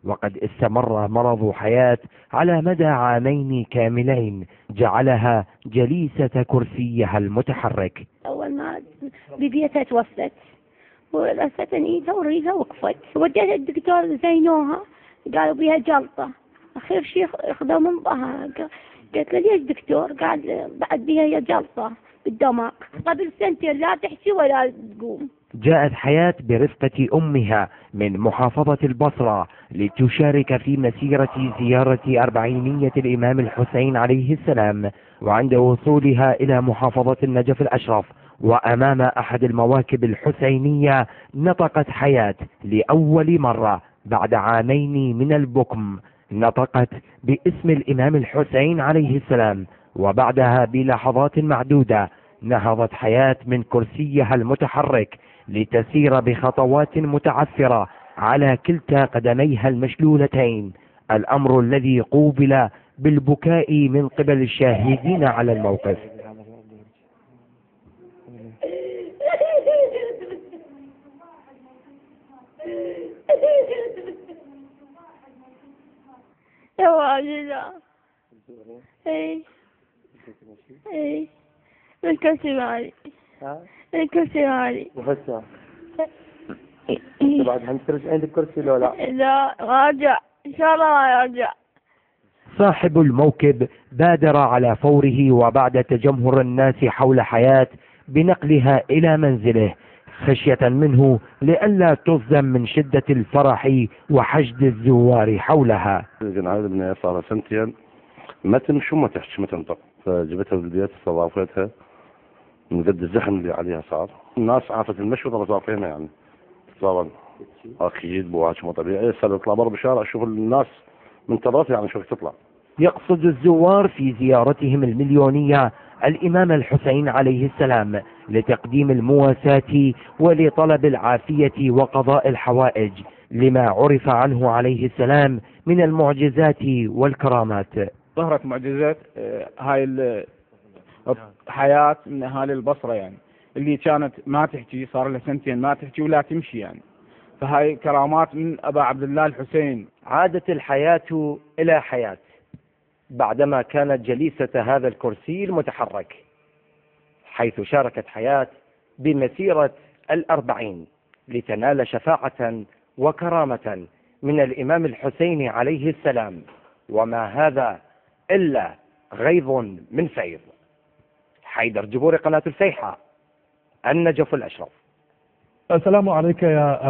وقد استمر مرض حياة على مدى عامين كاملين جعلها جليسة كرسيها المتحرك. أول ما ببيتها توفت ولفتني إيدها وريدها وقفت، وديت الدكتور زينوها قالوا بيها جلطة، آخر شيء أخذوا من ظهرها. قلت له ليش دكتور؟ قال بعد بيها هي جلطة بالدماغ، قبل سنتين لا تحكي ولا تقوم. جاءت حياة برفقة أمها من محافظة البصرة لتشارك في مسيرة زيارة أربعينية الإمام الحسين عليه السلام، وعند وصولها إلى محافظة النجف الأشرف وأمام أحد المواكب الحسينية نطقت حياة لأول مرة بعد عامين من البكم، نطقت باسم الإمام الحسين عليه السلام. وبعدها بلحظات معدودة نهضت حياة من كرسيها المتحرك لتسير بخطوات متعثرة على كلتا قدميها المشلولتين، الأمر الذي قوبل بالبكاء من قبل الشاهدين على الموقف. يا واجدة اي الكرسي مالي، الكرسي مالي. وهسه بعد هنترجع عندك كرسي لو لا؟ لا راجع ان شاء الله ما يرجع. صاحب الموكب بادر على فوره وبعد تجمهر الناس حول حياة بنقلها إلى منزله خشية منه لئلا تصدم من شدة الفرح وحشد الزوار حولها. الجنازة ابنها صار لها سنتين ما تمشي وما تحكي ما تنطق، فجبتها بالبيت استضافتها من قد الزحم اللي عليها صار. الناس عافت المشي وضلت واقفينها يعني صار اكيد بواجه مو طبيعي. صار اطلع برا بالشارع اشوف الناس منتظرتها يعني شوف تطلع. يقصد الزوار في زيارتهم المليونية الإمام الحسين عليه السلام لتقديم المواساة ولطلب العافية وقضاء الحوائج لما عرف عنه عليه السلام من المعجزات والكرامات. ظهرت معجزات هاي الحياة من أهالي البصرة يعني، اللي كانت ما تحكي صار لها سنتين ما تحكي ولا تمشي يعني، فهاي كرامات من أبا عبد الله الحسين. عادت الحياة إلى حياة بعدما كانت جليسة هذا الكرسي المتحرك، حيث شاركت حياة بمسيرة 40 لتنال شفاعة وكرامة من الإمام الحسين عليه السلام، وما هذا إلا غيظ من فيض. حيدر جبوري، قناة الفيحاء، النجف الأشرف. السلام عليك يا